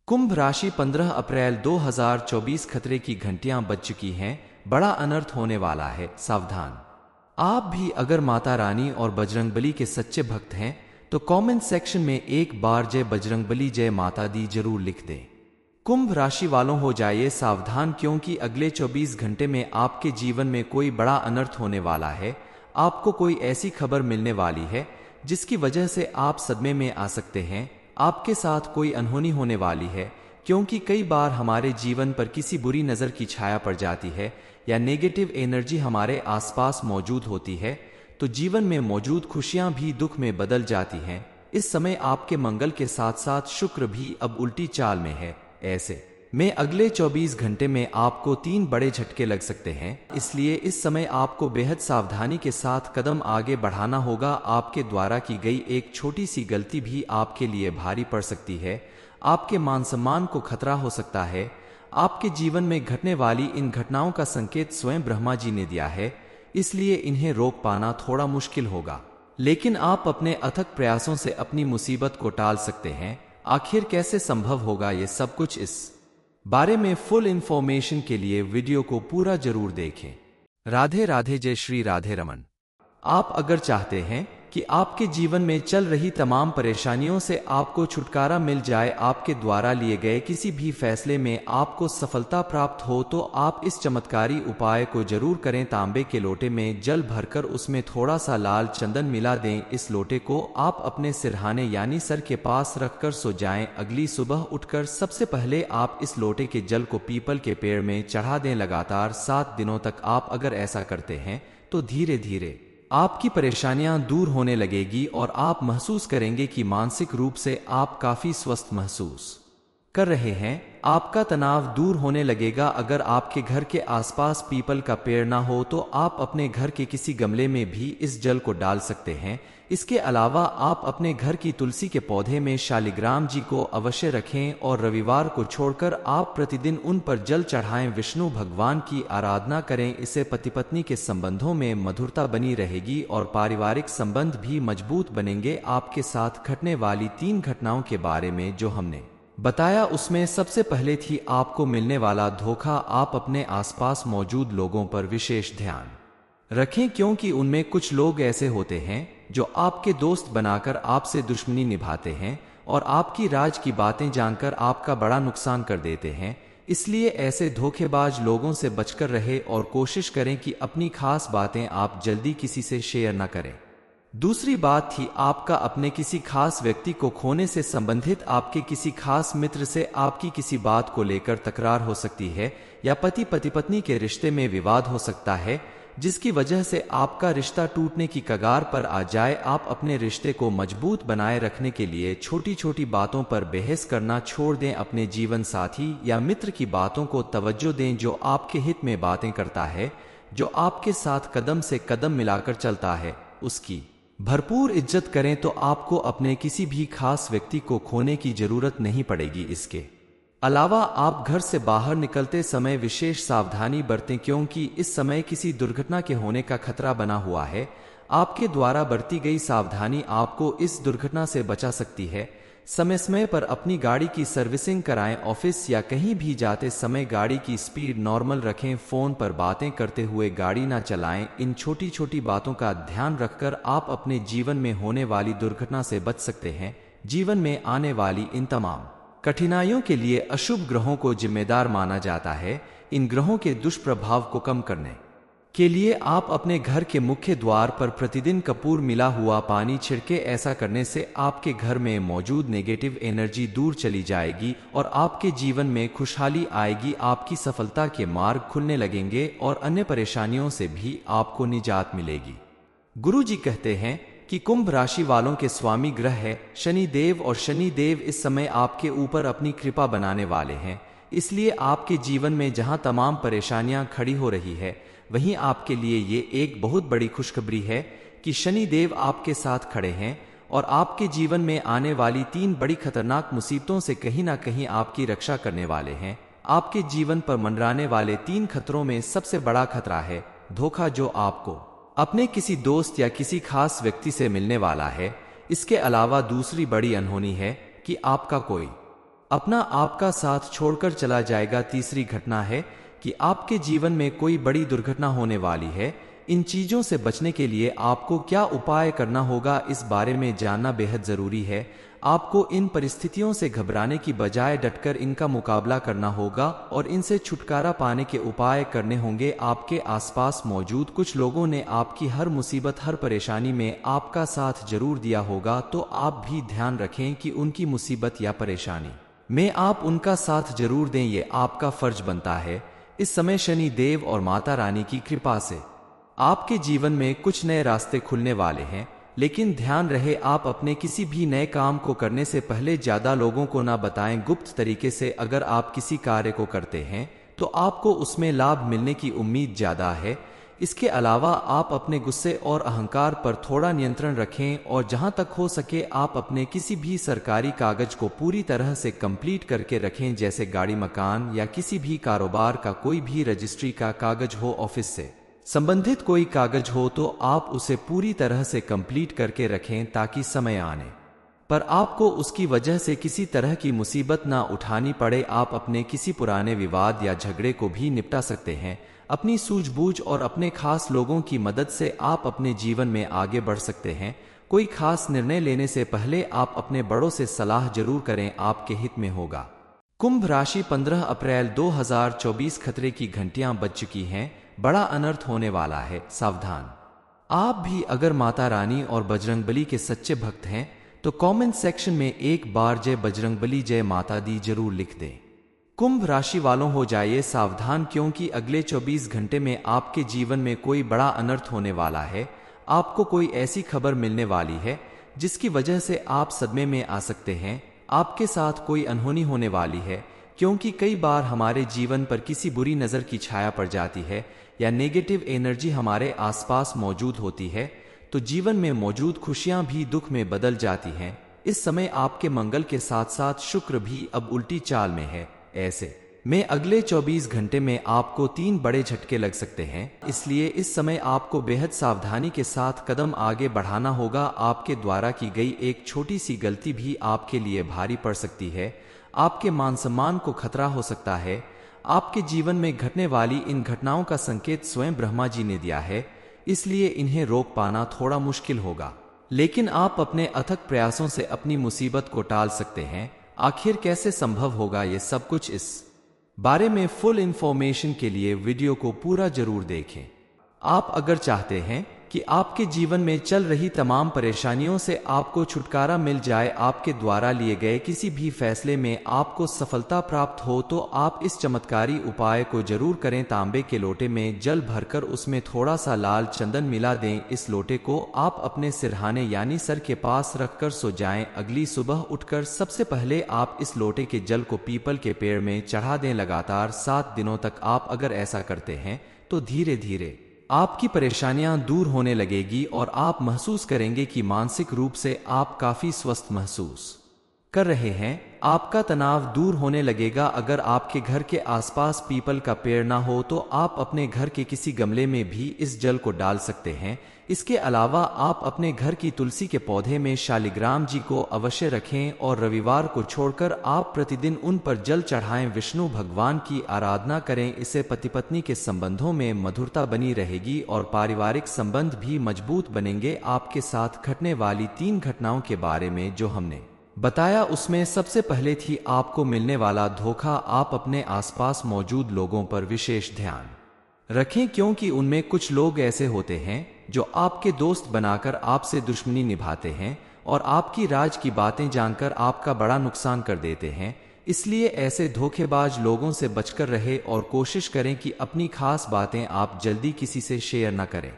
कुंभ राशि 15 अप्रैल 2024 खतरे की घंटियां बज चुकी हैं। बड़ा अनर्थ होने वाला है, सावधान। आप भी अगर माता रानी और बजरंगबली के सच्चे भक्त हैं तो कमेंट सेक्शन में एक बार जय बजरंगबली जय माता दी जरूर लिख दें। कुंभ राशि वालों हो जाइए सावधान, क्योंकि अगले 24 घंटे में आपके जीवन में कोई बड़ा अनर्थ होने वाला है। आपको कोई ऐसी खबर मिलने वाली है जिसकी वजह से आप सदमे में आ सकते हैं। आपके साथ कोई अनहोनी होने वाली है, क्योंकि कई बार हमारे जीवन पर किसी बुरी नज़र की छाया पड़ जाती है या नेगेटिव एनर्जी हमारे आसपास मौजूद होती है, तो जीवन में मौजूद खुशियां भी दुख में बदल जाती हैं। इस समय आपके मंगल के साथ साथ शुक्र भी अब उल्टी चाल में है। ऐसे में अगले 24 घंटे में आपको 3 बड़े झटके लग सकते हैं, इसलिए इस समय आपको बेहद सावधानी के साथ कदम आगे बढ़ाना होगा। आपके द्वारा की गई एक छोटी सी गलती भी आपके लिए भारी पड़ सकती है। आपके मान सम्मान को खतरा हो सकता है। आपके जीवन में घटने वाली इन घटनाओं का संकेत स्वयं ब्रह्मा जी ने दिया है, इसलिए इन्हें रोक पाना थोड़ा मुश्किल होगा, लेकिन आप अपने अथक प्रयासों से अपनी मुसीबत को टाल सकते हैं। आखिर कैसे संभव होगा ये सब कुछ, इस बारे में फुल इंफॉर्मेशन के लिए वीडियो को पूरा जरूर देखें। राधे राधे, जय श्री राधे रमन। आप अगर चाहते हैं कि आपके जीवन में चल रही तमाम परेशानियों से आपको छुटकारा मिल जाए, आपके द्वारा लिए गए किसी भी फैसले में आपको सफलता प्राप्त हो, तो आप इस चमत्कारी उपाय को जरूर करें। तांबे के लोटे में जल भरकर उसमें थोड़ा सा लाल चंदन मिला दें। इस लोटे को आप अपने सिरहाने यानी सर के पास रखकर सो जाएं। अगली सुबह उठकर सबसे पहले आप इस लोटे के जल को पीपल के पेड़ में चढ़ा दें। लगातार 7 दिनों तक आप अगर ऐसा करते हैं तो धीरे धीरे आपकी परेशानियां दूर होने लगेगी और आप महसूस करेंगे कि मानसिक रूप से आप काफी स्वस्थ महसूस कर रहे हैं। आपका तनाव दूर होने लगेगा। अगर आपके घर के आसपास पीपल का पेड़ ना हो तो आप अपने घर के किसी गमले में भी इस जल को डाल सकते हैं। इसके अलावा आप अपने घर की तुलसी के पौधे में शालिग्राम जी को अवश्य रखें और रविवार को छोड़कर आप प्रतिदिन उन पर जल चढ़ाएं। विष्णु भगवान की आराधना करें। इससे पति पत्नी के संबंधों में मधुरता बनी रहेगी और पारिवारिक संबंध भी मजबूत बनेंगे। आपके साथ घटने वाली 3 घटनाओं के बारे में जो हमने बताया, उसमें सबसे पहले थी आपको मिलने वाला धोखा। आप अपने आसपास मौजूद लोगों पर विशेष ध्यान रखें, क्योंकि उनमें कुछ लोग ऐसे होते हैं जो आपके दोस्त बनाकर आपसे दुश्मनी निभाते हैं और आपकी राज की बातें जानकर आपका बड़ा नुकसान कर देते हैं। इसलिए ऐसे धोखेबाज लोगों से बचकर रहे और कोशिश करें कि अपनी खास बातें आप जल्दी किसी से शेयर न करें। दूसरी बात थी आपका अपने किसी खास व्यक्ति को खोने से संबंधित आपके किसी खास मित्र से आपकी किसी बात को लेकर तकरार हो सकती है या पति पत्नी के रिश्ते में विवाद हो सकता है, जिसकी वजह से आपका रिश्ता टूटने की कगार पर आ जाए। आप अपने रिश्ते को मजबूत बनाए रखने के लिए छोटी छोटी बातों पर बहस करना छोड़ दें। अपने जीवन साथी या मित्र की बातों को तवज्जो दें जो आपके हित में बातें करता है, जो आपके साथ कदम से कदम मिलाकर चलता है। उसकी भरपूर इज्जत करें तो आपको अपने किसी भी खास व्यक्ति को खोने की जरूरत नहीं पड़ेगी। इसके अलावा आप घर से बाहर निकलते समय विशेष सावधानी बरतें, क्योंकि इस समय किसी दुर्घटना के होने का खतरा बना हुआ है। आपके द्वारा बरती गई सावधानी आपको इस दुर्घटना से बचा सकती है। समय समय पर अपनी गाड़ी की सर्विसिंग कराएं। ऑफिस या कहीं भी जाते समय गाड़ी की स्पीड नॉर्मल रखें। फोन पर बातें करते हुए गाड़ी ना चलाएं। इन छोटी छोटी बातों का ध्यान रखकर आप अपने जीवन में होने वाली दुर्घटना से बच सकते हैं। जीवन में आने वाली इन तमाम कठिनाइयों के लिए अशुभ ग्रहों को जिम्मेदार माना जाता है। इन ग्रहों के दुष्प्रभाव को कम करने के लिए आप अपने घर के मुख्य द्वार पर प्रतिदिन कपूर मिला हुआ पानी छिड़के। ऐसा करने से आपके घर में मौजूद नेगेटिव एनर्जी दूर चली जाएगी और आपके जीवन में खुशहाली आएगी। आपकी सफलता के मार्ग खुलने लगेंगे और अन्य परेशानियों से भी आपको निजात मिलेगी। गुरु जी कहते हैं कि कुंभ राशि वालों के स्वामी ग्रह है शनि देव, और शनि देव इस समय आपके ऊपर अपनी कृपा बनाने वाले हैं। इसलिए आपके जीवन में जहां तमाम परेशानियां खड़ी हो रही है, वहीं आपके लिए ये एक बहुत बड़ी खुशखबरी है कि शनि देव आपके साथ खड़े हैं और आपके जीवन में आने वाली 3 बड़ी खतरनाक मुसीबतों से कहीं ना कहीं आपकी रक्षा करने वाले हैं। आपके जीवन पर मंडराने वाले 3 खतरों में सबसे बड़ा खतरा है धोखा, जो आपको अपने किसी दोस्त या किसी खास व्यक्ति से मिलने वाला है। इसके अलावा दूसरी बड़ी अनहोनी है कि आपका कोई अपना आपका साथ छोड़कर चला जाएगा। तीसरी घटना है कि आपके जीवन में कोई बड़ी दुर्घटना होने वाली है। इन चीजों से बचने के लिए आपको क्या उपाय करना होगा, इस बारे में जानना बेहद जरूरी है। आपको इन परिस्थितियों से घबराने की बजाय डटकर इनका मुकाबला करना होगा और इनसे छुटकारा पाने के उपाय करने होंगे। आपके आसपास मौजूद कुछ लोगों ने आपकी हर मुसीबत, हर परेशानी में आपका साथ जरूर दिया होगा, तो आप भी ध्यान रखें कि उनकी मुसीबत या परेशानी में आप उनका साथ जरूर दें। ये आपका फर्ज बनता है। इस समय शनि देव और माता रानी की कृपा से आपके जीवन में कुछ नए रास्ते खुलने वाले हैं। लेकिन ध्यान रहे, आप अपने किसी भी नए काम को करने से पहले ज्यादा लोगों को ना बताएं। गुप्त तरीके से अगर आप किसी कार्य को करते हैं तो आपको उसमें लाभ मिलने की उम्मीद ज्यादा है। इसके अलावा आप अपने गुस्से और अहंकार पर थोड़ा नियंत्रण रखें और जहां तक हो सके आप अपने किसी भी सरकारी कागज को पूरी तरह से कंप्लीट करके रखें, जैसे गाड़ी, मकान या किसी भी कारोबार का कोई भी रजिस्ट्री का कागज हो, ऑफिस से संबंधित कोई कागज हो, तो आप उसे पूरी तरह से कंप्लीट करके रखें ताकि समय आने पर आपको उसकी वजह से किसी तरह की मुसीबत ना उठानी पड़े। आप अपने किसी पुराने विवाद या झगड़े को भी निपटा सकते हैं। अपनी सूझबूझ और अपने खास लोगों की मदद से आप अपने जीवन में आगे बढ़ सकते हैं। कोई खास निर्णय लेने से पहले आप अपने बड़ों से सलाह जरूर करें, आपके हित में होगा। कुंभ राशि, 15 अप्रैल 2024 खतरे की घंटियां बज चुकी हैं। बड़ा अनर्थ होने वाला है, सावधान। आप भी अगर माता रानी और बजरंगबली के सच्चे भक्त हैं तो कमेंट सेक्शन में एक बार जय बजरंगबली, जय माता दी जरूर लिख दें। कुंभ राशि वालों, हो जाइए सावधान, क्योंकि अगले 24 घंटे में आपके जीवन में कोई बड़ा अनर्थ होने वाला है। आपको कोई ऐसी खबर मिलने वाली है जिसकी वजह से आप सदमे में आ सकते हैं। आपके साथ कोई अनहोनी होने वाली है, क्योंकि कई बार हमारे जीवन पर किसी बुरी नज़र की छाया पड़ जाती है या नेगेटिव एनर्जी हमारे आसपास मौजूद होती है, तो जीवन में मौजूद खुशियां भी दुख में बदल जाती हैं। इस समय आपके मंगल के साथ साथ शुक्र भी अब उल्टी चाल में है। ऐसे में अगले 24 घंटे में आपको 3 बड़े झटके लग सकते हैं। इसलिए इस समय आपको बेहद सावधानी के साथ कदम आगे बढ़ाना होगा। आपके द्वारा की गई एक छोटी सी गलती भी आपके लिए भारी पड़ सकती है। आपके मान सम्मान को खतरा हो सकता है। आपके जीवन में घटने वाली इन घटनाओं का संकेत स्वयं ब्रह्मा जी ने दिया है, इसलिए इन्हें रोक पाना थोड़ा मुश्किल होगा, लेकिन आप अपने अथक प्रयासों से अपनी मुसीबत को टाल सकते हैं। आखिर कैसे संभव होगा ये सब कुछ, इस बारे में फुल इंफॉर्मेशन के लिए वीडियो को पूरा जरूर देखें। आप अगर चाहते हैं कि आपके जीवन में चल रही तमाम परेशानियों से आपको छुटकारा मिल जाए, आपके द्वारा लिए गए किसी भी फैसले में आपको सफलता प्राप्त हो, तो आप इस चमत्कारी उपाय को जरूर करें। तांबे के लोटे में जल भरकर उसमें थोड़ा सा लाल चंदन मिला दें। इस लोटे को आप अपने सिरहाने यानी सर के पास रखकर सो जाएं। अगली सुबह उठकर सबसे पहले आप इस लोटे के जल को पीपल के पेड़ में चढ़ा दें। लगातार 7 दिनों तक आप अगर ऐसा करते हैं तो धीरे धीरे आपकी परेशानियां दूर होने लगेगी और आप महसूस करेंगे कि मानसिक रूप से आप काफी स्वस्थ महसूस कर रहे हैं। आपका तनाव दूर होने लगेगा। अगर आपके घर के आसपास पीपल का पेड़ ना हो तो आप अपने घर के किसी गमले में भी इस जल को डाल सकते हैं। इसके अलावा आप अपने घर की तुलसी के पौधे में शालिग्राम जी को अवश्य रखें और रविवार को छोड़कर आप प्रतिदिन उन पर जल चढ़ाएं। विष्णु भगवान की आराधना करें। इससे पति पत्नी के संबंधों में मधुरता बनी रहेगी और पारिवारिक संबंध भी मजबूत बनेंगे। आपके साथ घटने वाली 3 घटनाओं के बारे में जो हमने बताया, उसमें सबसे पहले थी आपको मिलने वाला धोखा। आप अपने आसपास मौजूद लोगों पर विशेष ध्यान रखें, क्योंकि उनमें कुछ लोग ऐसे होते हैं जो आपके दोस्त बनाकर आपसे दुश्मनी निभाते हैं और आपकी राज की बातें जानकर आपका बड़ा नुकसान कर देते हैं। इसलिए ऐसे धोखेबाज लोगों से बचकर रहे और कोशिश करें कि अपनी खास बातें आप जल्दी किसी से शेयर न करें।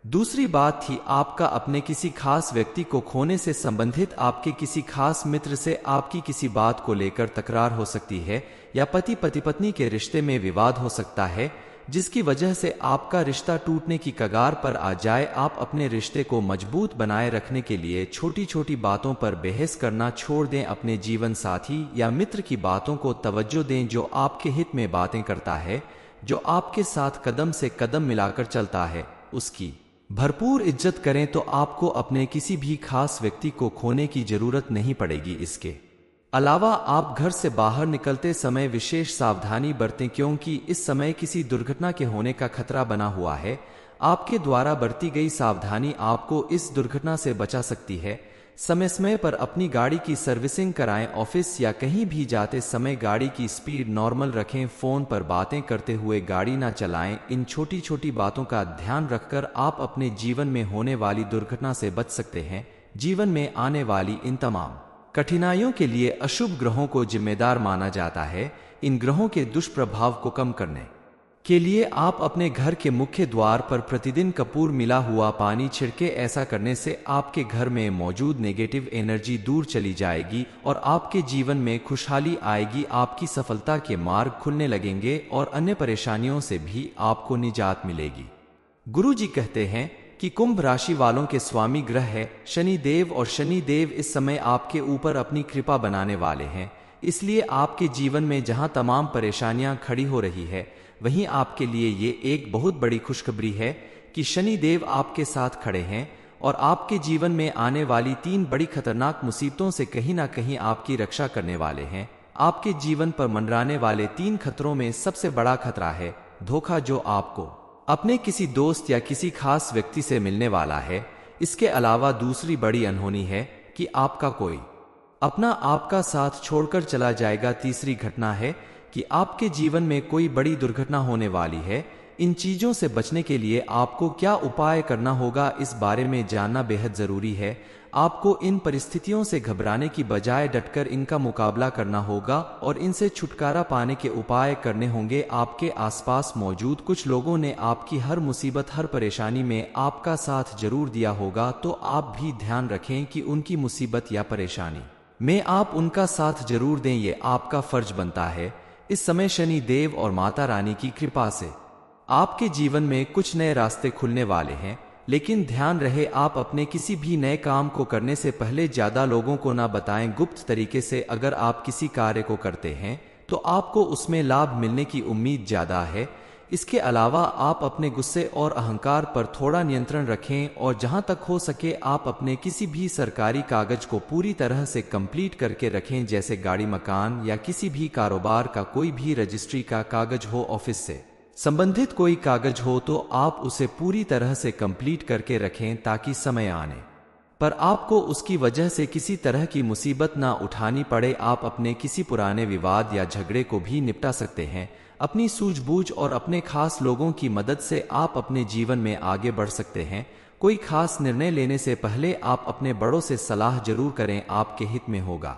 दूसरी बात थी आपका अपने किसी खास व्यक्ति को खोने से संबंधित। आपके किसी खास मित्र से आपकी किसी बात को लेकर तकरार हो सकती है या पति पत्नी के रिश्ते में विवाद हो सकता है, जिसकी वजह से आपका रिश्ता टूटने की कगार पर आ जाए। आप अपने रिश्ते को मजबूत बनाए रखने के लिए छोटी छोटी बातों पर बहस करना छोड़ दें। अपने जीवन साथी या मित्र की बातों को तवज्जो दें जो आपके हित में बातें करता है, जो आपके साथ कदम से कदम मिलाकर चलता है। उसकी भरपूर इज्जत करें तो आपको अपने किसी भी खास व्यक्ति को खोने की जरूरत नहीं पड़ेगी। इसके अलावा आप घर से बाहर निकलते समय विशेष सावधानी बरतें, क्योंकि इस समय किसी दुर्घटना के होने का खतरा बना हुआ है। आपके द्वारा बरती गई सावधानी आपको इस दुर्घटना से बचा सकती है। समय समय पर अपनी गाड़ी की सर्विसिंग कराएं। ऑफिस या कहीं भी जाते समय गाड़ी की स्पीड नॉर्मल रखें। फोन पर बातें करते हुए गाड़ी ना चलाएं। इन छोटी छोटी बातों का ध्यान रखकर आप अपने जीवन में होने वाली दुर्घटना से बच सकते हैं। जीवन में आने वाली इन तमाम कठिनाइयों के लिए अशुभ ग्रहों को जिम्मेदार माना जाता है। इन ग्रहों के दुष्प्रभाव को कम करने के लिए आप अपने घर के मुख्य द्वार पर प्रतिदिन कपूर मिला हुआ पानी छिड़के। ऐसा करने से आपके घर में मौजूद नेगेटिव एनर्जी दूर चली जाएगी और आपके जीवन में खुशहाली आएगी। आपकी सफलता के मार्ग खुलने लगेंगे और अन्य परेशानियों से भी आपको निजात मिलेगी। गुरु जी कहते हैं कि कुंभ राशि वालों के स्वामी ग्रह है शनि देव, और शनि देव इस समय आपके ऊपर अपनी कृपा बनाने वाले हैं। इसलिए आपके जीवन में जहां तमाम परेशानियां खड़ी हो रही है, वहीं आपके लिए ये एक बहुत बड़ी खुशखबरी है कि शनि देव आपके साथ खड़े हैं और आपके जीवन में आने वाली 3 बड़ी खतरनाक मुसीबतों से कहीं ना कहीं आपकी रक्षा करने वाले हैं। आपके जीवन पर मंडराने वाले 3 खतरों में सबसे बड़ा खतरा है धोखा, जो आपको अपने किसी दोस्त या किसी खास व्यक्ति से मिलने वाला है। इसके अलावा दूसरी बड़ी अनहोनी है कि आपका कोई अपना आपका साथ छोड़कर चला जाएगा। तीसरी घटना है कि आपके जीवन में कोई बड़ी दुर्घटना होने वाली है। इन चीजों से बचने के लिए आपको क्या उपाय करना होगा, इस बारे में जानना बेहद जरूरी है। आपको इन परिस्थितियों से घबराने की बजाय डटकर इनका मुकाबला करना होगा और इनसे छुटकारा पाने के उपाय करने होंगे। आपके आसपास मौजूद कुछ लोगों ने आपकी हर मुसीबत, हर परेशानी में आपका साथ जरूर दिया होगा, तो आप भी ध्यान रखें कि उनकी मुसीबत या परेशानी में आप उनका साथ जरूर दें। ये आपका फर्ज बनता है। इस समय शनि देव और माता रानी की कृपा से आपके जीवन में कुछ नए रास्ते खुलने वाले हैं। लेकिन ध्यान रहे, आप अपने किसी भी नए काम को करने से पहले ज्यादा लोगों को ना बताएं। गुप्त तरीके से अगर आप किसी कार्य को करते हैं तो आपको उसमें लाभ मिलने की उम्मीद ज्यादा है। इसके अलावा आप अपने गुस्से और अहंकार पर थोड़ा नियंत्रण रखें और जहां तक हो सके आप अपने किसी भी सरकारी कागज को पूरी तरह से कंप्लीट करके रखें, जैसे गाड़ी, मकान या किसी भी कारोबार का कोई भी रजिस्ट्री का कागज हो, ऑफिस से संबंधित कोई कागज हो, तो आप उसे पूरी तरह से कंप्लीट करके रखें ताकि समय आने पर आपको उसकी वजह से किसी तरह की मुसीबत ना उठानी पड़े। आप अपने किसी पुराने विवाद या झगड़े को भी निपटा सकते हैं। अपनी सूझबूझ और अपने खास लोगों की मदद से आप अपने जीवन में आगे बढ़ सकते हैं। कोई खास निर्णय लेने से पहले आप अपने बड़ों से सलाह जरूर करें, आपके हित में होगा।